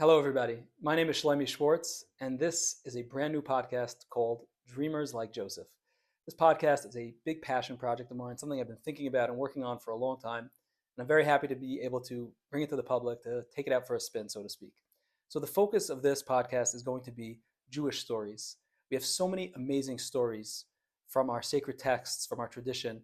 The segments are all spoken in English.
Hello, everybody. My name is Shlomi Schwartz, and this is a brand new podcast called Dreamers Like Joseph. This podcast is a big passion project of mine, something I've been thinking about and working on for a long time. And I'm very happy to be able to bring it to the public, to take it out for a spin, so to speak. So, the focus of this podcast is going to be Jewish stories. We have so many amazing stories from our sacred texts, from our tradition,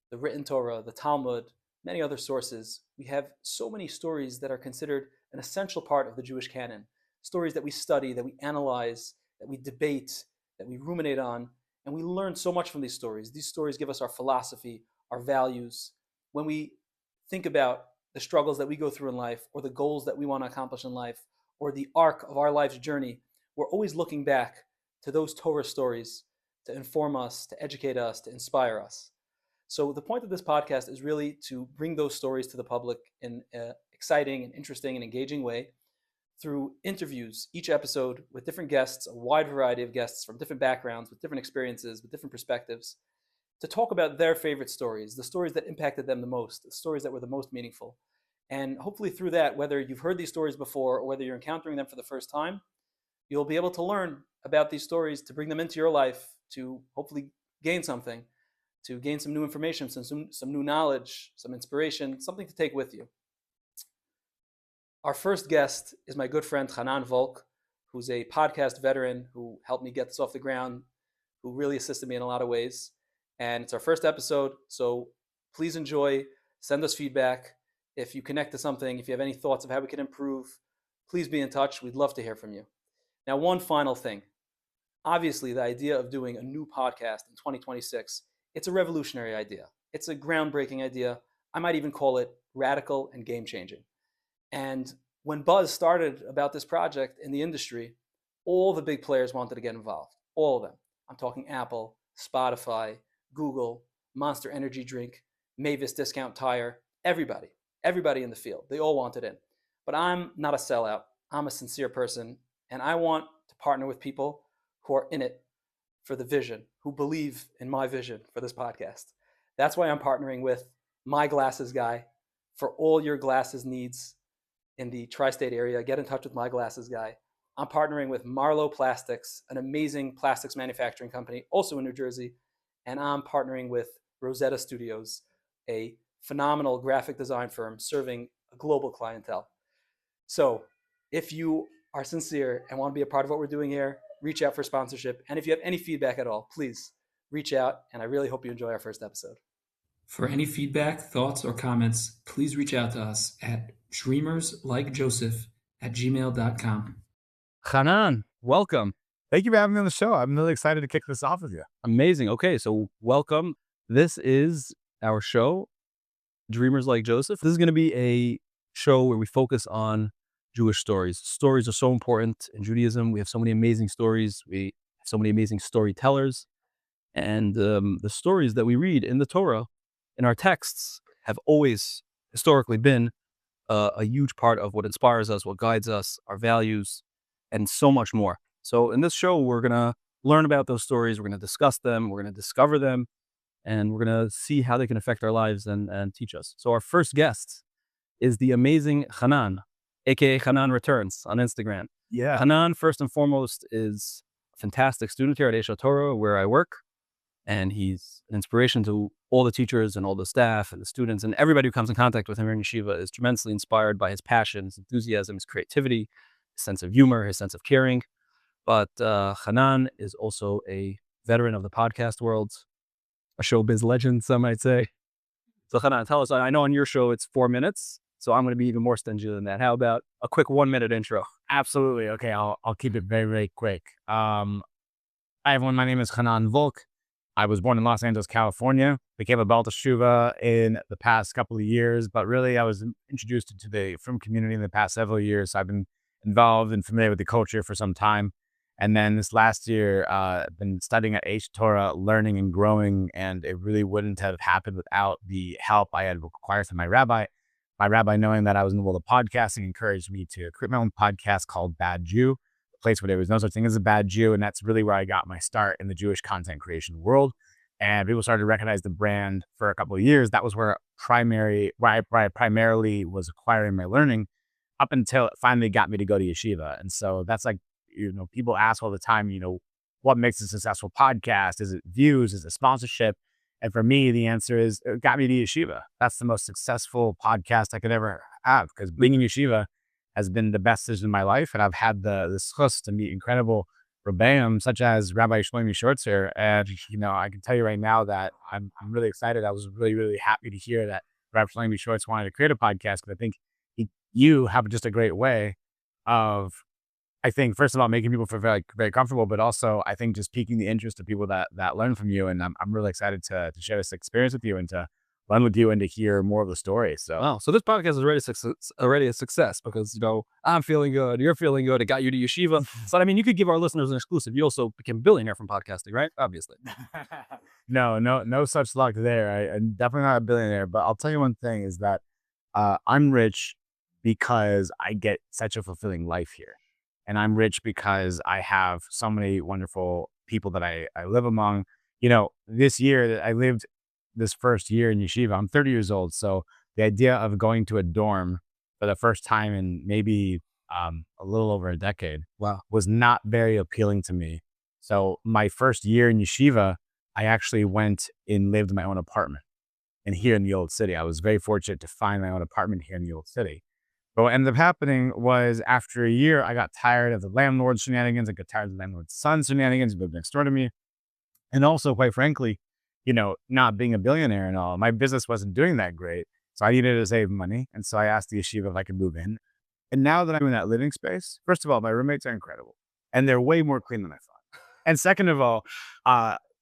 the written Torah, the Talmud, many other sources. We have so many stories that are considered an essential part of the Jewish canon. Stories that we study, that we analyze, that we debate, that we ruminate on, and we learn so much from these stories. These stories give us our philosophy, our values. When we think about the struggles that we go through in life, or the goals that we want to accomplish in life, or the arc of our life's journey, we're always looking back to those Torah stories to inform us, to educate us, to inspire us. So the point of this podcast is really to bring those stories to the public in an exciting and interesting and engaging way through interviews, each episode with different guests, a wide variety of guests from different backgrounds, with different experiences, with different perspectives, to talk about their favorite stories, the stories that impacted them the most, the stories that were the most meaningful. And hopefully through that, whether you've heard these stories before or whether you're encountering them for the first time, you'll be able to learn about these stories, to bring them into your life, to hopefully gain something, to gain some new information, some new knowledge, some inspiration, something to take with you. Our first guest is my good friend Chanan Volk, who's a podcast veteran who helped me get this off the ground, who really assisted me in a lot of ways. And it's our first episode, so please enjoy, send us feedback. If you connect to something, if you have any thoughts of how we can improve, please be in touch. We'd love to hear from you. Now, one final thing. Obviously, the idea of doing a new podcast in 2026, it's a revolutionary idea. It's a groundbreaking idea. I might even call it radical and game-changing. And when buzz started about this project in the industry, all the big players wanted to get involved. All of them. I'm talking Apple, Spotify, Google, Monster Energy Drink, Mavis Discount Tire, everybody in the field. They all wanted in. But I'm not a sellout. I'm a sincere person, and I want to partner with people who are in it for the vision, who believe in my vision for this podcast. That's why I'm partnering with My Glasses Guy for all your glasses needs in the tri-state area. Get in touch with My Glasses Guy. I'm partnering with Marlowe Plastics, an amazing plastics manufacturing company, also in New Jersey. And I'm partnering with Rosetta Studios, a phenomenal graphic design firm serving a global clientele. So if you are sincere and want to be a part of what we're doing here, reach out for sponsorship. And if you have any feedback at all, please reach out. And I really hope you enjoy our first episode. For any feedback, thoughts, or comments, please reach out to us at dreamerslikeJoseph@gmail.com. Chanan, welcome. Thank you for having me on the show. I'm really excited to kick this off with you. Amazing. Okay, so welcome. This is our show, Dreamers Like Joseph. This is going to be a show where we focus on Jewish stories. Stories are so important in Judaism. We have so many amazing stories. We have so many amazing storytellers. And the stories that we read in the Torah, in our texts, have always historically been a huge part of what inspires us, what guides us, our values, and so much more. So in this show, we're going to learn about those stories. We're going to discuss them. We're going to discover them. And we're going to see how they can affect our lives and teach us. So our first guest is the amazing Chanan, a.k.a. Chanan Returns on Instagram. Yeah. Chanan, first and foremost, is a fantastic student here at Esha Torah, where I work. And he's an inspiration to all the teachers and all the staff and the students, and everybody who comes in contact with him here in Yeshiva is tremendously inspired by his passion, his enthusiasm, his creativity, his sense of humor, his sense of caring. But Chanan is also a veteran of the podcast world, a showbiz legend, some might say. So Chanan, tell us, I know on your show it's 4 minutes, so I'm going to be even more stingy than that. How about a quick 1 minute intro? Absolutely. Okay, I'll keep it very, very quick. Hi, everyone. My name is Chanan Volk. I was born in Los Angeles, California, became a Baal Teshuva in the past couple of years, but really I was introduced into the film community in the past several years. So I've been involved and familiar with the culture for some time. And then this last year, I've been studying at Aish Torah, learning and growing, and it really wouldn't have happened without the help I had required from my rabbi. My rabbi, knowing that I was in the world of podcasting, encouraged me to create my own podcast called Bad Jew, place where there was no such thing as a bad Jew. And that's really where I got my start in the Jewish content creation world. And people started to recognize the brand for a couple of years. That was where I primarily was acquiring my learning. up until it finally got me to go to yeshiva. And so that's like, people ask all the time, what makes a successful podcast? Is it views? Is it sponsorship? And for me, the answer is it got me to yeshiva. That's the most successful podcast I could ever have, because being in yeshiva has been the best decision in my life. And I've had the schus to meet incredible Rebbeim, such as Rabbi Shlomi Shortzer. And, I can tell you right now that I'm really excited. I was really, really happy to hear that Rabbi Shlomi Shortz wanted to create a podcast, because I think you have just a great way of, I think, first of all, making people feel very, very comfortable, but also I think just piquing the interest of people that learn from you. And I'm really excited to share this experience with you and to learn with you and to hear more of the story. So, wow. So this podcast is already a success because, I'm feeling good. You're feeling good. It got you to yeshiva. So, you could give our listeners an exclusive. You also became a billionaire from podcasting, right? Obviously. No such luck there. I'm definitely not a billionaire, but I'll tell you one thing is that I'm rich because I get such a fulfilling life here. And I'm rich because I have so many wonderful people that I live among. This year that I lived this first year in yeshiva, I'm 30 years old. So the idea of going to a dorm for the first time in maybe a little over a decade, wow, was not very appealing to me. So my first year in yeshiva, I actually went and lived in my own apartment. And here in the Old City, I was very fortunate to find my own apartment here in the Old City. But what ended up happening was after a year, I got tired of the landlord's shenanigans. I got tired of the landlord's son's shenanigans, who lived next door to me. And also, quite frankly, not being a billionaire and all, my business wasn't doing that great. So I needed to save money. And so I asked the yeshiva if I could move in. And now that I'm in that living space, first of all, my roommates are incredible. And they're way more clean than I thought. And second of all,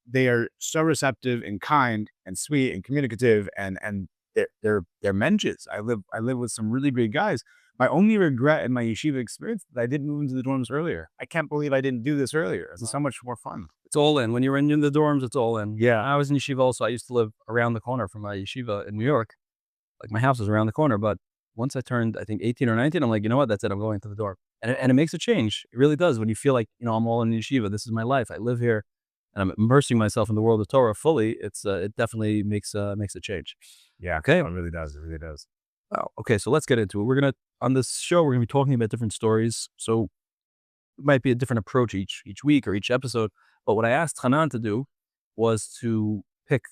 they are so receptive and kind and sweet and communicative, and they're menges. I live with some really great guys. My only regret in my yeshiva experience is that I didn't move into the dorms earlier. I can't believe I didn't do this earlier. It's so much more fun. It's all in. When you're in the dorms, it's all in. Yeah. I was in yeshiva also. I used to live around the corner from my yeshiva in New York. Like, my house was around the corner. But once I turned, I think, 18 or 19, I'm like, you know what? That's it. I'm going to the dorm. And it makes a change. It really does. When you feel like, I'm all in yeshiva. This is my life. I live here. And I'm immersing myself in the world of Torah fully. It definitely makes a change. Yeah. Okay. It really does. It really does. Wow. Okay. So let's get into it. On this show, we're going to be talking about different stories. So it might be a different approach each week or each episode. But what I asked Chanan to do was to pick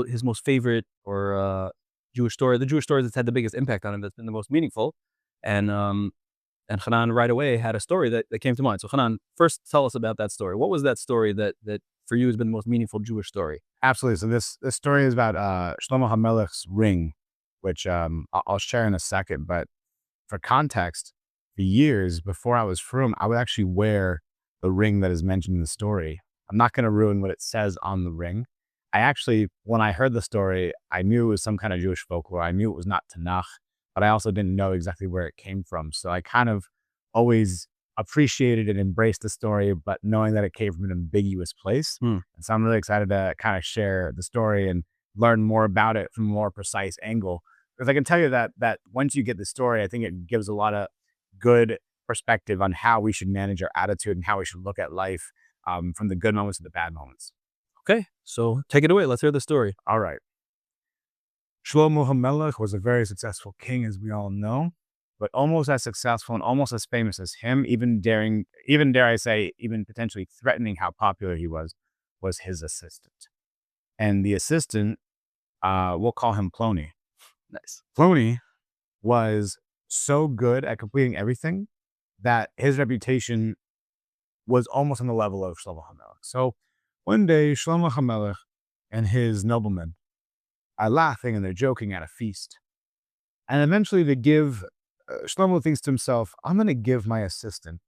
his most favorite or Jewish story, the Jewish story that's had the biggest impact on him, that's been the most meaningful. And Chanan right away had a story that came to mind. So Chanan, first tell us about that story. What was that story that for you has been the most meaningful Jewish story? Absolutely. So this story is about Shlomo HaMelech's ring, which I'll share in a second. But for context, for years before I was frum, I would actually wear the ring that is mentioned in the story. I'm not going to ruin what it says on the ring. I actually, when I heard the story, I knew it was some kind of Jewish folklore. I knew it was not Tanakh, but I also didn't know exactly where it came from. So I kind of always appreciated and embraced the story, but knowing that it came from an ambiguous place. And so I'm really excited to kind of share the story and learn more about it from a more precise angle. Because I can tell you that once you get the story, I think it gives a lot of good perspective on how we should manage our attitude and how we should look at life, from the good moments to the bad moments. Okay, so take it away. Let's hear the story. All right. Shlomo HaMelech was a very successful king, as we all know, but almost as successful and almost as famous as him, even dare I say, even potentially threatening how popular he was his assistant. And the assistant, we'll call him Plony. Nice. Plony was so good at completing everything that his reputation was almost on the level of Shlomo HaMelech. So one day, Shlomo HaMelech and his noblemen are laughing and they're joking at a feast. And eventually Shlomo thinks to himself, I'm going to give my assistant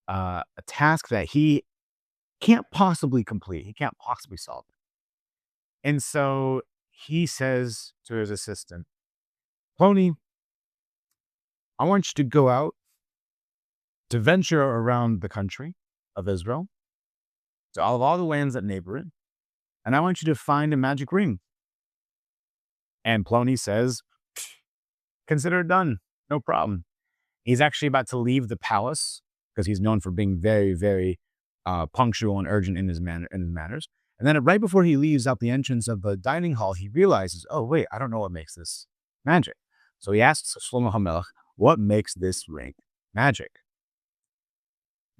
a task that he can't possibly complete. He can't possibly solve it. And so he says to his assistant, Plony, I want you to go out to venture around the country of Israel, to all the lands that neighbor it, and I want you to find a magic ring. And Plony says, consider it done. No problem. He's actually about to leave the palace because he's known for being very, very punctual and urgent in his manners. And then right before he leaves out the entrance of the dining hall, he realizes, oh, wait, I don't know what makes this magic. So he asks Shlomo HaMelech, what makes this ring magic?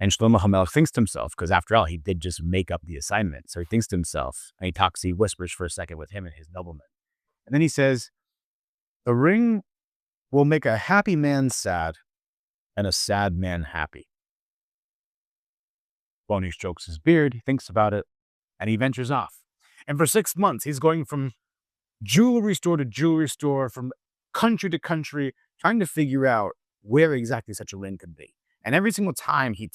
And Shlomo HaMelech thinks to himself, because after all, he did just make up the assignment. So he thinks to himself, and he whispers for a second with him and his nobleman. And then he says, the ring will make a happy man sad and a sad man happy. Plony strokes his beard, he thinks about it, and he ventures off. And for 6 months, he's going from jewelry store to jewelry store, from country to country, trying to figure out where exactly such a ring could be. And every single time he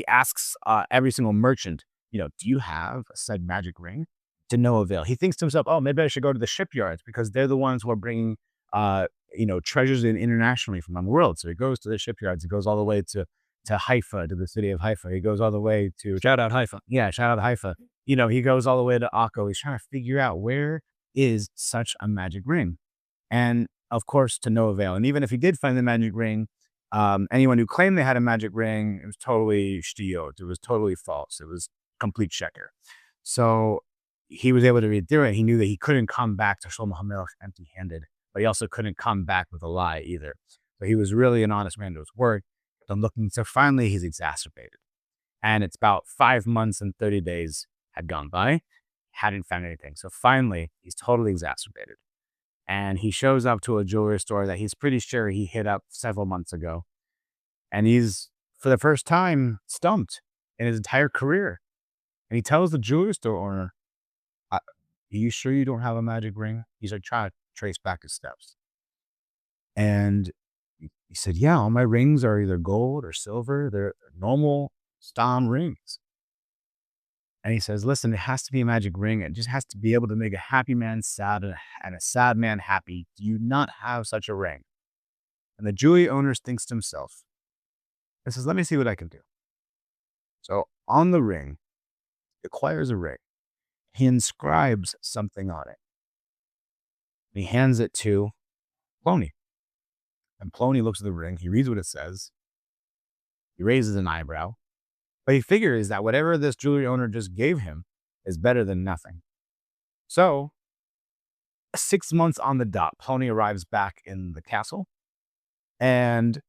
asks every single merchant, do you have a said magic ring? To no avail. He thinks to himself, oh, maybe I should go to the shipyards because they're the ones who are bringing, treasures in internationally from around the world. So he goes to the shipyards. He goes all the way to Haifa, to the city of Haifa. He goes all the way to... Shout out Haifa. Yeah, shout out Haifa. He goes all the way to Akko. He's trying to figure out where is such a magic ring. And of course, to no avail. And even if he did find the magic ring, anyone who claimed they had a magic ring, it was totally shtiyot. It was totally false. It was complete sheker. So he was able to read through it. He knew that he couldn't come back to Shlomo HaMelech empty-handed, but he also couldn't come back with a lie either. So he was really an honest man to his word. So finally, he's exacerbated. And it's about 5 months and 30 days had gone by, hadn't found anything. So finally, he's totally exacerbated. And he shows up to a jewelry store that he's pretty sure he hit up several months ago. And he's, for the first time, stumped in his entire career. And he tells the jewelry store owner, are you sure you don't have a magic ring? He's like trying to trace back his steps. And he said, yeah, all my rings are either gold or silver. They're normal stam rings. And he says, listen, it has to be a magic ring. It just has to be able to make a happy man sad and a sad man happy. Do you not have such a ring? And the jewelry owner thinks to himself, he says, let me see what I can do. So on the ring, he acquires a ring. He inscribes something on it. He hands it to Plony. And Plony looks at the ring. He reads what it says. He raises an eyebrow. But he figures that whatever this jewelry owner just gave him is better than nothing. So 6 months on the dot, Plony arrives back in the castle. And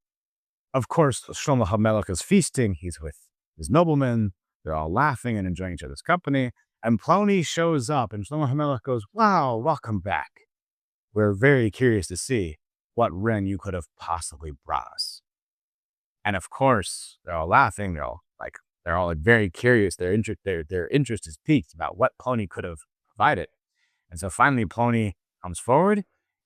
of course, Shlomo HaMelech is feasting. He's with his noblemen. They're all laughing and enjoying each other's company. And Plony shows up and Shlomo HaMelech goes, wow, welcome back. We're very curious to see what ring you could have possibly brought us. And of course, they're all laughing. They're all very curious. Their interest is piqued about what Plony could have provided. And so finally, Plony comes forward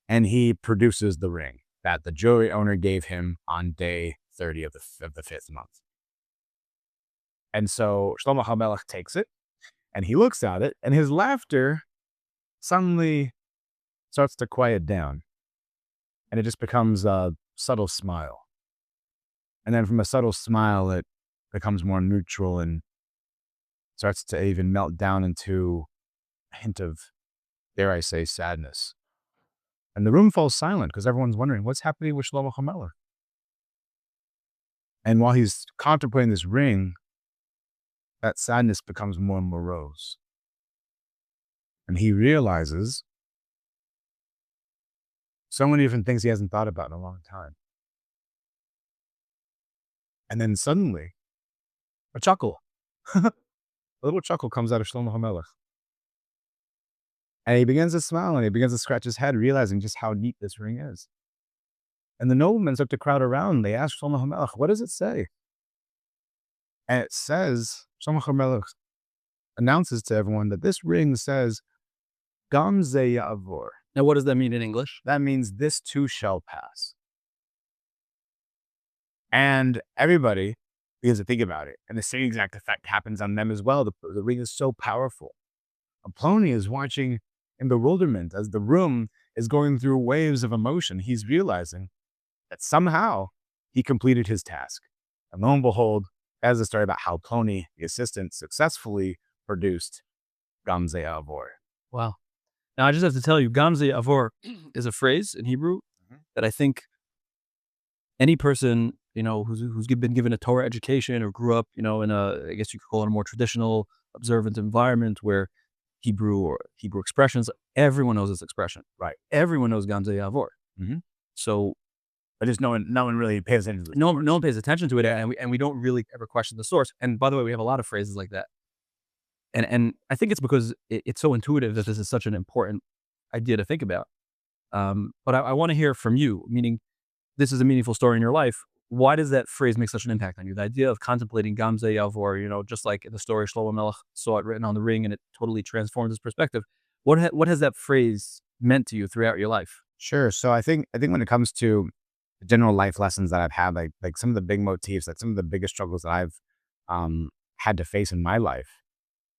and he produces the ring that the jewelry owner gave him on day 30 of the 5th month. And so Shlomo HaMelech takes it and he looks at it, and his laughter suddenly starts to quiet down. And it just becomes a subtle smile. And then from a subtle smile, it becomes more neutral and starts to even melt down into a hint of, dare I say, sadness. And the room falls silent because everyone's wondering what's happening with Shlomo HaMelech. And while he's contemplating this ring, that sadness becomes more morose. And he realizes so many different things he hasn't thought about in a long time. And then suddenly, a chuckle. A little chuckle comes out of Shlomo HaMelech. And he begins to smile and he begins to scratch his head, realizing just how neat this ring is. And the noblemen start to crowd around. They ask Shlomo HaMelech, what does it say? And it says, Shlomo HaMelech announces to everyone that this ring says, Gam ze ya'avor. Now, what does that mean in English? That means this too shall pass. And everybody begins to think about it. And the same exact effect happens on them as well. The ring is so powerful. And Plony is watching in bewilderment as the room is going through waves of emotion. He's realizing that somehow he completed his task. And lo and behold, as a story about how Plony, the assistant, successfully produced Gam ze ya'avor. Wow. Now, I just have to tell you, Gam ze ya'avor is a phrase in Hebrew that I think any person, who's been given a Torah education or grew up, in I guess you could call it a more traditional, observant environment where Hebrew expressions, everyone knows this expression. Right. Everyone knows Gam ze ya'avor. Mm-hmm. So but just no one really pays attention to it. No one pays attention to it, and we don't really ever question the source. And by the way, we have a lot of phrases like that. And I think it's because it's so intuitive that this is such an important idea to think about. But I want to hear from you, meaning this is a meaningful story in your life. Why does that phrase make such an impact on you? The idea of contemplating Gamze Yavor, just like in the story, Shlomo Melech saw it written on the ring and it totally transformed his perspective. What has that phrase meant to you throughout your life? Sure. So I think when it comes to the general life lessons that I've had, like some of the big motifs, like some of the biggest struggles that I've had to face in my life,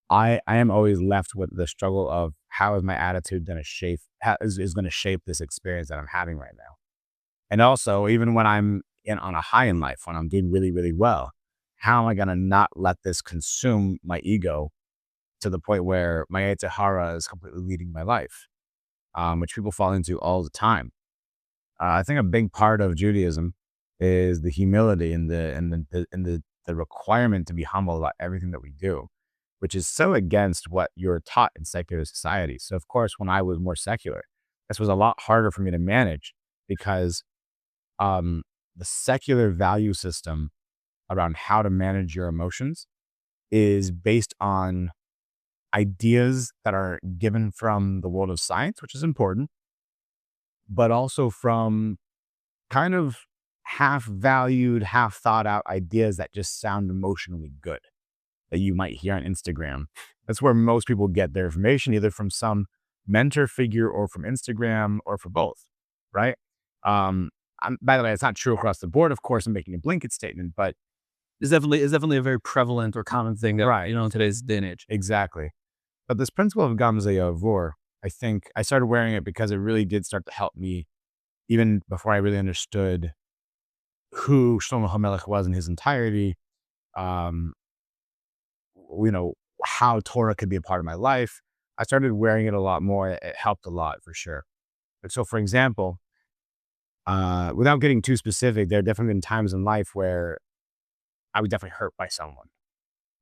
I am always left with the struggle of how is my attitude going to shape is going to shape this experience that I'm having right now. And also, even when I'm on a high in life, when I'm doing really, really well, how am I going to not let this consume my ego to the point where my Yetzer Hara is completely leading my life, which people fall into all the time. I think a big part of Judaism is the humility and the requirement to be humble about everything that we do, which is so against what you're taught in secular society. So of course, when I was more secular, this was a lot harder for me to manage because the secular value system around how to manage your emotions is based on ideas that are given from the world of science, which is important, but also from kind of half valued, half thought out ideas that just sound emotionally good that you might hear on Instagram. That's where most people get their information, either from some mentor figure or from Instagram or for both, right? By the way, it's not true across the board. Of course, I'm making a blanket statement, but It's definitely a very prevalent or common thing that, right, in today's day and age. Exactly. But this principle of Gamze Yavor, I think I started wearing it because it really did start to help me even before I really understood who Shlomo HaMelech was in his entirety, um, how Torah could be a part of my life. I started wearing it a lot more. It helped a lot for sure. But so, for example, without getting too specific, there have definitely been times in life where I was definitely hurt by someone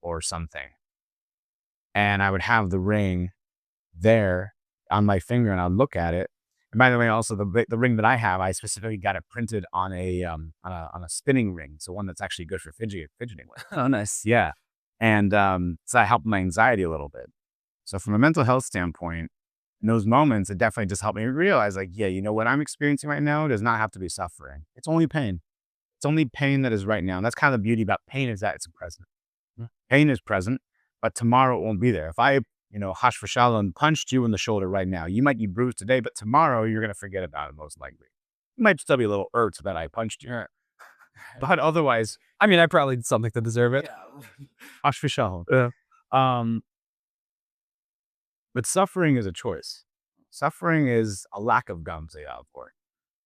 or something. And I would have the ring there on my finger and I'd look at it. And by the way, also the ring that I have, I specifically got it printed on a spinning ring. So one that's actually good for fidgeting with. Oh, nice. Yeah. And so that helped my anxiety a little bit. So from a mental health standpoint, in those moments, it definitely just helped me realize like, yeah, what I'm experiencing right now does not have to be suffering. It's only pain. It's only pain that is right now. And that's kind of the beauty about pain is that it's present. Pain is present, but tomorrow it won't be there. If I, hash v'shalom, punched you in the shoulder right now, you might be bruised today, but tomorrow you're going to forget about it most likely. You might still be a little irked that I punched you. But otherwise, I mean, I probably did something to deserve it. hash v'shalom. Yeah. But suffering is a choice. Suffering is a lack of Gamze Yavor.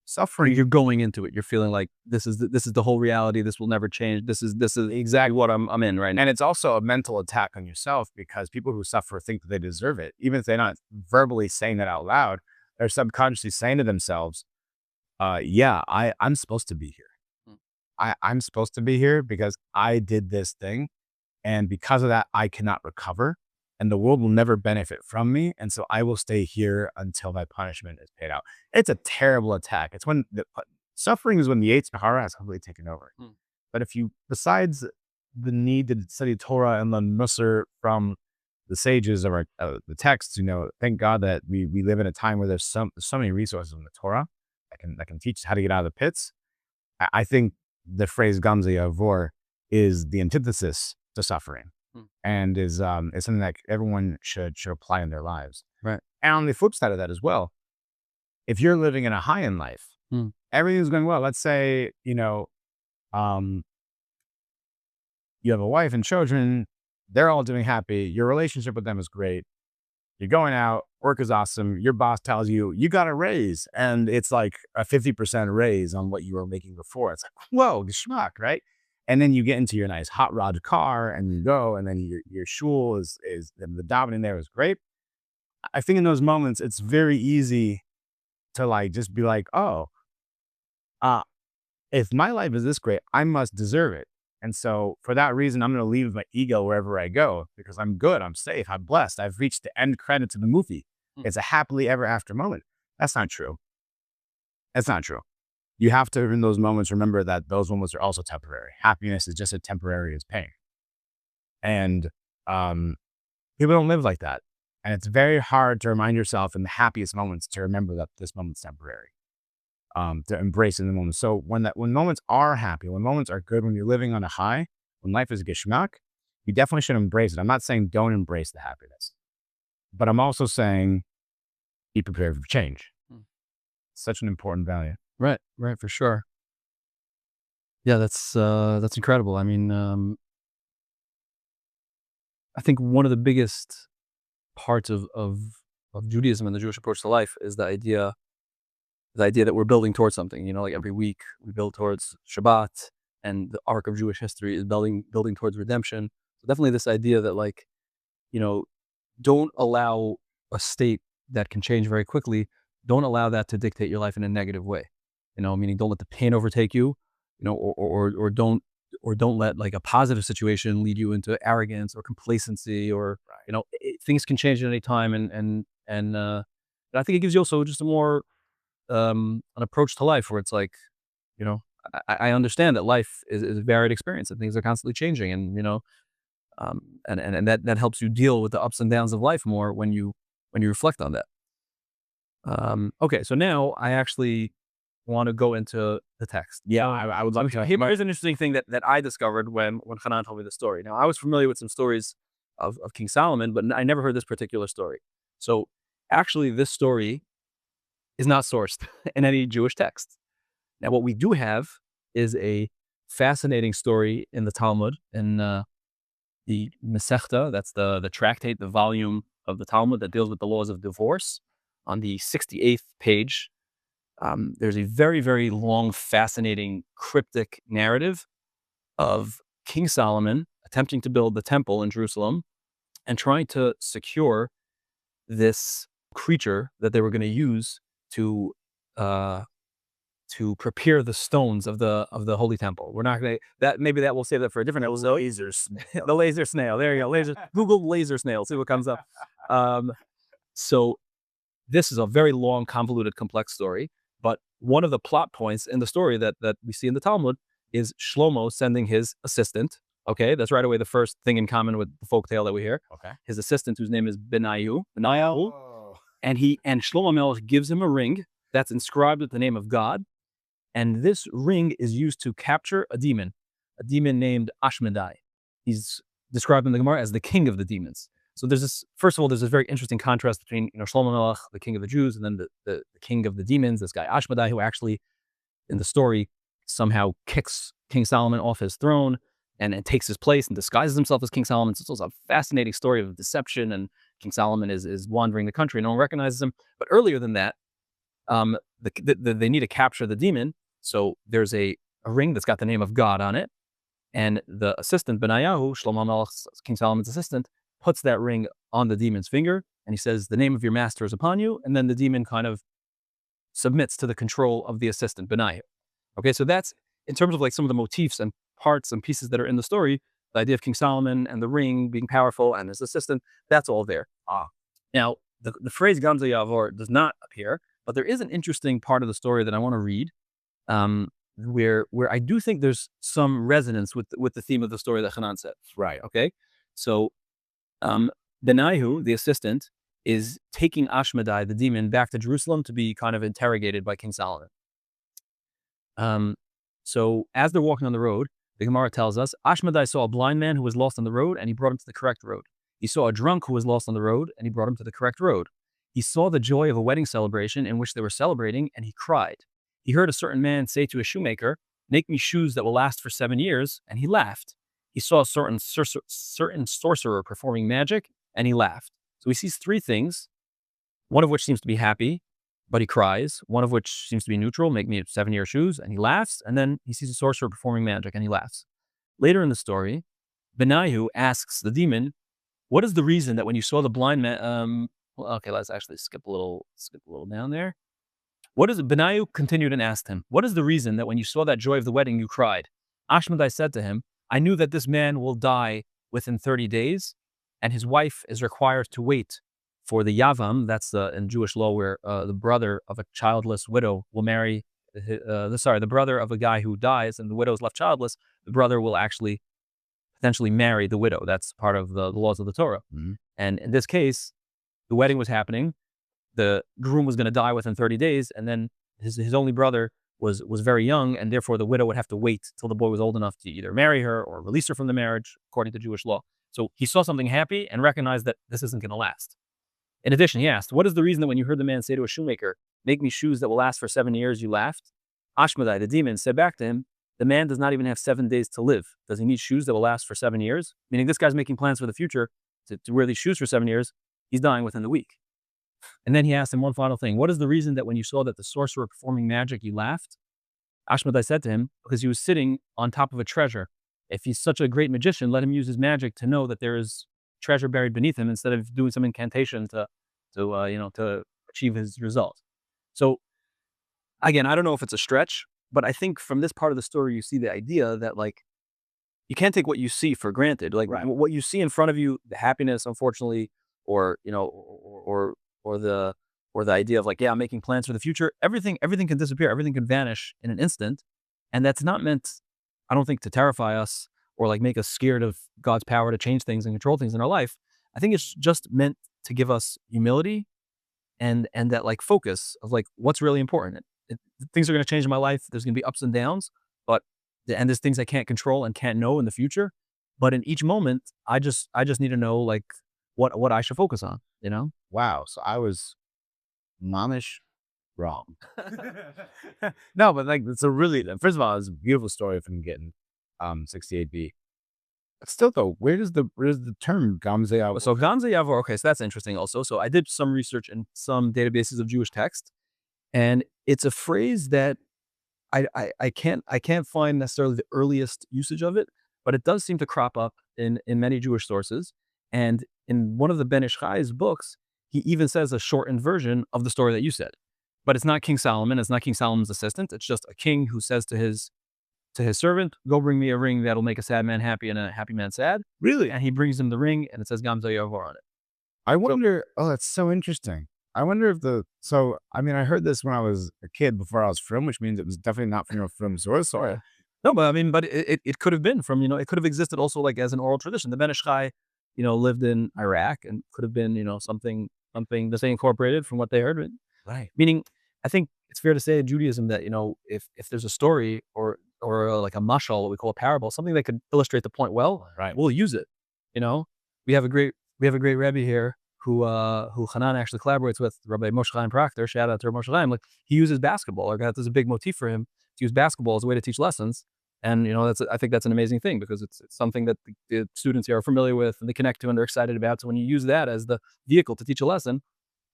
Suffering, You're going into it. You're feeling like this is the whole reality. This will never change. This is exactly what I'm in right now. and it's also a mental attack on yourself because people who suffer think that they deserve it. Even if they're not verbally saying that out loud, they're subconsciously saying to themselves, I'm supposed to be here. I'm supposed to be here because I did this thing. And because of that, I cannot recover. And the world will never benefit from me. And so I will stay here until my punishment is paid out. It's a terrible attack. It's when suffering is when the Yetzer Hara has completely taken over. But if you, besides the need to study Torah and learn Musar from the sages of the texts, thank God that we live in a time where there's so many resources in the Torah that can teach us how to get out of the pits. I think the phrase Gamze Yavor is the antithesis to suffering. And is something that everyone should apply in their lives. Right. And on the flip side of that as well, if you're living in a high in life, everything's going well. Let's say, you have a wife and children, they're all doing happy. Your relationship with them is great. You're going out, work is awesome. Your boss tells you, you got a raise. And it's like a 50% raise on what you were making before. It's like, whoa, geschmack, right? And then you get into your nice hot rod car and you go, and then your shul is the davening there is great. I think in those moments, it's very easy to just be like, oh, if my life is this great, I must deserve it. And so for that reason, I'm going to leave my ego wherever I go because I'm good, I'm safe, I'm blessed. I've reached the end credits of the movie. It's a happily ever after moment. That's not true. That's not true. you have to, in those moments, remember that those moments are also temporary. Happiness is just as temporary as pain. And people don't live like that. And it's very hard to remind yourself in the happiest moments to remember that this moment's temporary, to embrace in the moment. So when moments are happy, when moments are good, when you're living on a high, when life is geschmack, you definitely should embrace it. I'm not saying don't embrace the happiness, but I'm also saying be prepared for change. Such an important value. Right, for sure. Yeah, that's incredible. I mean, I think one of the biggest parts of Judaism and the Jewish approach to life is the idea that we're building towards something. You know, like every week we build towards Shabbat, and the arc of Jewish history is building towards redemption. So definitely this idea that, like, you know, don't allow a state that can change very quickly. Don't allow that to dictate your life in a negative way. You know, meaning don't let the pain overtake you. You know, or don't let like a positive situation lead you into arrogance or complacency, or you know, things can change at any time, and I think it gives you also just a more an approach to life where it's like, you know, I understand that life is a varied experience and things are constantly changing, and you know, and that helps you deal with the ups and downs of life more when you reflect on that. Okay, so now I actually want to go into the text. Yeah, I would love to. Here's an interesting thing that I discovered when Chanan told me the story. Now, I was familiar with some stories of King Solomon, but I never heard this particular story. So actually, this story is not sourced in any Jewish text. Now, what we do have is a fascinating story in the Talmud, in the Masechta, that's the tractate, the volume of the Talmud that deals with the laws of divorce. On the 68th page, there's a very, very long, fascinating, cryptic narrative of King Solomon attempting to build the temple in Jerusalem and trying to secure this creature that they were going to use to prepare the stones of the holy temple. We're not going to maybe we'll save that for a different episode. Laser snail. The laser snail. There you go. Google laser snail. See what comes up. So this is a very long, convoluted, complex story. But one of the plot points in the story that we see in the Talmud is Shlomo sending his assistant. Okay, that's right away the first thing in common with the folktale that we hear. Okay. His assistant, whose name is Benayahu, and Shlomo Melech gives him a ring that's inscribed with the name of God, and this ring is used to capture a demon named Ashmedai. He's described in the Gemara as the king of the demons. So there's this, first of all, there's this very interesting contrast between, you know, Shlomo Melech, the king of the Jews, and then the king of the demons, this guy Ashmedai, who actually in the story somehow kicks King Solomon off his throne and takes his place and disguises himself as King Solomon. So it's also a fascinating story of deception, and King Solomon is wandering the country and no one recognizes him. But earlier than that, they need to capture the demon. So there's a ring that's got the name of God on it, and the assistant Benayahu, Shlomo Melech's, King Solomon's assistant, puts that ring on the demon's finger, and he says, "The name of your master is upon you," and then the demon kind of submits to the control of the assistant Benayahu. Okay, so that's, in terms of like some of the motifs and parts and pieces that are in the story, the idea of King Solomon and the ring being powerful and his assistant, that's all there. Now, the phrase Gamze Yavor does not appear, but there is an interesting part of the story that I want to read, where I do think there's some resonance with the theme of the story that Chanan said. Right. Okay, so Benayahu, the assistant, is taking Ashmedai, the demon, back to Jerusalem to be kind of interrogated by King Solomon. So as they're walking on the road, the Gemara tells us, Ashmedai saw a blind man who was lost on the road, and he brought him to the correct road. He saw a drunk who was lost on the road, and he brought him to the correct road. He saw the joy of a wedding celebration in which they were celebrating, and he cried. He heard a certain man say to a shoemaker, "Make me shoes that will last for 7 years," and he laughed. He saw a certain sorcerer performing magic, and he laughed. So he sees three things, one of which seems to be happy, but he cries. One of which seems to be neutral, "Make me 7-year shoes," and he laughs. And then he sees a sorcerer performing magic, and he laughs. Later in the story, Benayahu asks the demon, "What is the reason that when you saw the blind man..." Okay, let's actually skip a little down there. Benayahu continued and asked him, "What is the reason that when you saw that joy of the wedding, you cried?" Ashmedai said to him, "I knew that this man will die within 30 days, and his wife is required to wait for the Yavam." That's in Jewish law where the brother of a childless widow will marry the brother of a guy who dies and the widow is left childless, the brother will actually potentially marry the widow. That's part of the laws of the Torah. Mhm. And in this case, the wedding was happening. The groom was going to die within 30 days, and then his only brother was very young, and therefore the widow would have to wait till the boy was old enough to either marry her or release her from the marriage, according to Jewish law. So he saw something happy and recognized that this isn't going to last. In addition, he asked, "What is the reason that when you heard the man say to a shoemaker, 'Make me shoes that will last for 7 years,' you laughed?" Ashmedai, the demon, said back to him, "The man does not even have 7 days to live. Does he need shoes that will last for 7 years?" Meaning this guy's making plans for the future to wear these shoes for 7 years. He's dying within the week. And then he asked him one final thing. "What is the reason that when you saw that the sorcerer performing magic, you laughed?" Ashmedai said to him, "Because he was sitting on top of a treasure. If he's such a great magician, let him use his magic to know that there is treasure buried beneath him instead of doing some incantation to achieve his result." So again, I don't know if it's a stretch, but I think from this part of the story, you see the idea that like you can't take what you see for granted. Like Right. what you see in front of you, the happiness, unfortunately, or or the idea of like, yeah, I'm making plans for the future. Everything can disappear. Everything can vanish in an instant, and that's not meant, I don't think, to terrify us or like make us scared of God's power to change things and control things in our life. I think it's just meant to give us humility and that like focus of like what's really important. Things are going to change in my life. There's going to be ups and downs, but and there's things I can't control and can't know in the future. But in each moment, I just need to know like what I should focus on. You know? Wow. So I was momish wrong. No, but like it's a really, first of all, it's a beautiful story from getting 68B. But still though, where does the term Gamze out? So Gamze Yavor, okay, so that's interesting also. So I did some research in some databases of Jewish text, and it's a phrase that I can't find necessarily the earliest usage of it, but it does seem to crop up in many Jewish sources. And in one of the Ben Ish Chai's books, he even says a shortened version of the story that you said. But it's not King Solomon, it's not King Solomon's assistant, it's just a king who says to his servant, "Go bring me a ring that'll make a sad man happy and a happy man sad." Really? And he brings him the ring, and it says Gamze Yavor on it. I wonder, oh, that's so interesting. I wonder if I mean, I heard this when I was a kid before I was from, which means it was definitely not from a from source. So Yeah. No, but I mean, but it could have been from, it could have existed also like as an oral tradition. The Ben Ish Chai, lived in Iraq and could have been, something that they incorporated from what they heard. right. Meaning, I think it's fair to say in Judaism that, if there's a story or like a mashal, what we call a parable, something that could illustrate the point well, Right. we'll use it. We have a great Rebbe here who Chanan actually collaborates with, Rabbi Moshe Chaim Proctor. Shout out to Moshe Chaim. Like he uses basketball. Like that is a big motif for him to use basketball as a way to teach lessons. And I think that's an amazing thing because it's something that the students here are familiar with and they connect to and they're excited about. So when you use that as the vehicle to teach a lesson,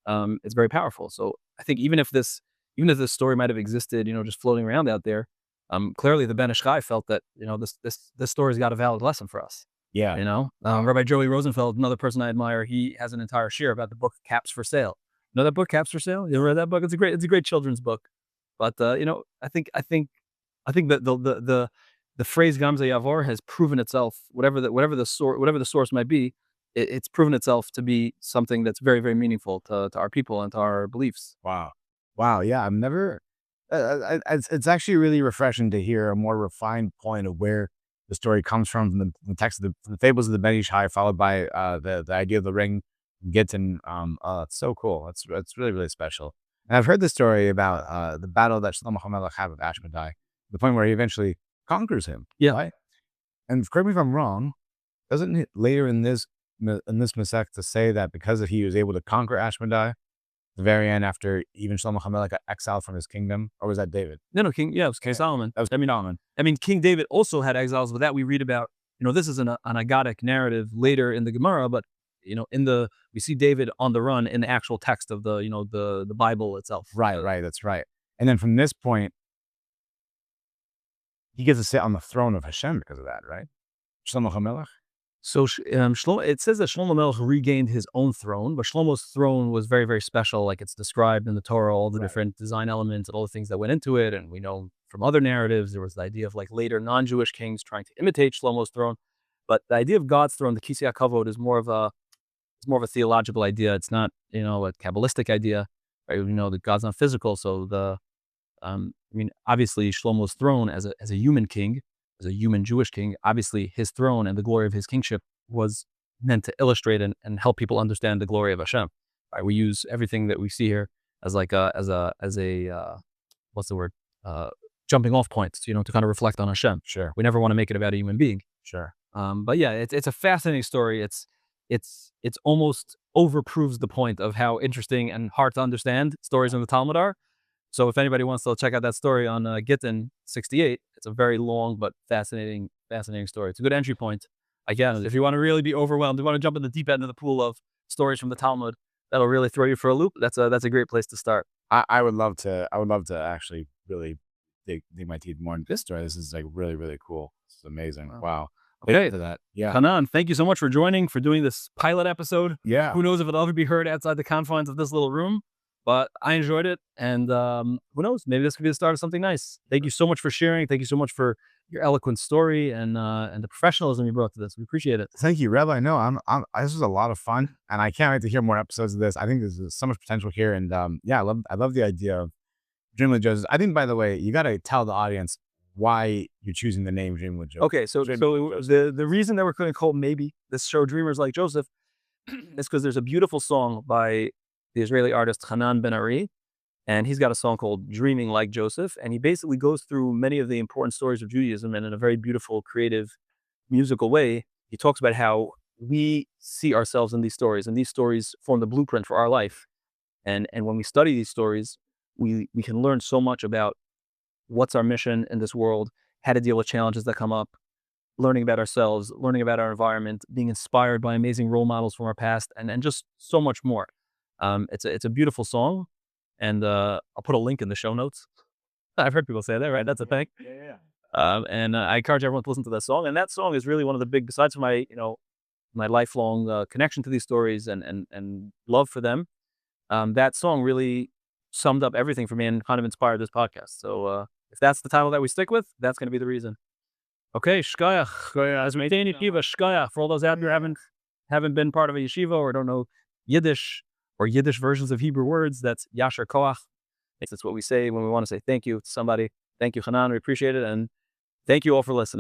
it's very powerful. So I think even if this story might have existed, just floating around out there, clearly the Ben Ish Chai felt that this story's got a valid lesson for us. Yeah. Rabbi Joey Rosenfeld, another person I admire, he has an entire shir about the book Caps for Sale. Know that book, Caps for Sale? You ever read that book? It's a great children's book. But I think that the phrase Gamze Yavor has proven itself, whatever the source might be, it's proven itself to be something that's very, very meaningful to our people and to our beliefs. Wow. Yeah. I've never, it's actually really refreshing to hear a more refined point of where the story comes from the text of the fables of the Ben Ish Chai, followed by the idea of the ring Gittin. It's so cool. It's really, really special. And I've heard the story about the battle that Shlomo HaMelech had with Ashmedai, the point where he eventually conquers him. Yeah. Right? And correct me if I'm wrong, doesn't it later in this Masech to say that because he was able to conquer Ashmedai, the very end after even Shlomo HaMelech got exiled from his kingdom, or was that David? No, it was King Solomon. That was Solomon. I mean, King David also had exiles, but that we read about, this is an agadic narrative later in the Gemara, but we see David on the run in the actual text of the Bible itself. Right, that's right. And then from this point, he gets to sit on the throne of Hashem because of that, right? Shlomo HaMelech. So it says that Shlomo Melech regained his own throne, but Shlomo's throne was very, very special. Like it's described in the Torah, all the different design elements and all the things that went into it. And we know from other narratives, there was the idea of like later non-Jewish kings trying to imitate Shlomo's throne. But the idea of God's throne, the Kisei HaKavod, is more of a theological idea. It's not, a Kabbalistic idea, right? That God's not physical. So I mean, obviously Shlomo's throne as a human king, as a human Jewish king, obviously his throne and the glory of his kingship was meant to illustrate and help people understand the glory of Hashem. Right? We use everything that we see here as like what's the word? Jumping off points, to kind of reflect on Hashem. Sure. We never want to make it about a human being. Sure. But yeah, it's a fascinating story. It's almost overproves the point of how interesting and hard to understand stories in the Talmud are. So if anybody wants to check out that story on Gittin 68, it's a very long but fascinating story. It's a good entry point. Again, if you want to really be overwhelmed, you want to jump in the deep end of the pool of stories from the Talmud, that'll really throw you for a loop. That's a great place to start. I would love to actually really dig my teeth more into this story. This is like really, really cool. This is amazing. Wow. Okay. To that. Yeah. Chanan, thank you so much for joining, for doing this pilot episode. Yeah. Who knows if it'll ever be heard outside the confines of this little room, but I enjoyed it. And who knows, maybe this could be the start of something nice. Thank you so much for sharing. Thank you so much for your eloquent story and the professionalism you brought to this. We appreciate it. Thank you, Rabbi. No, this was a lot of fun, and I can't wait to hear more episodes of this. I think there's so much potential here, and yeah, I love the idea of Dream with Joseph. I think, by the way, you got to tell the audience why you're choosing the name Dream with Joseph. Okay, so the reason that we're going to call maybe this show Dreamers Like Joseph is because there's a beautiful song by the Israeli artist Chanan Ben Ari, and he's got a song called Dreaming Like Joseph, and he basically goes through many of the important stories of Judaism, and in a very beautiful, creative, musical way, he talks about how we see ourselves in these stories, and these stories form the blueprint for our life. And when we study these stories, we can learn so much about what's our mission in this world, how to deal with challenges that come up, learning about ourselves, learning about our environment, being inspired by amazing role models from our past, and just so much more. It's a beautiful song, and I'll put a link in the show notes. I've heard people say that, right? That's a thing. Yeah. And I encourage everyone to listen to that song. And that song is really one of the big, besides from my my lifelong connection to these stories and love for them. That song really summed up everything for me and kind of inspired this podcast. So if that's the title that we stick with, that's going to be the reason. Okay, shkayach. As we say in yeshiva, shkayach. For all those out there who haven't been part of a yeshiva or don't know Yiddish or Yiddish versions of Hebrew words, that's yasher koach. That's what we say when we want to say thank you to somebody. Thank you, Chanan. We appreciate it. And thank you all for listening.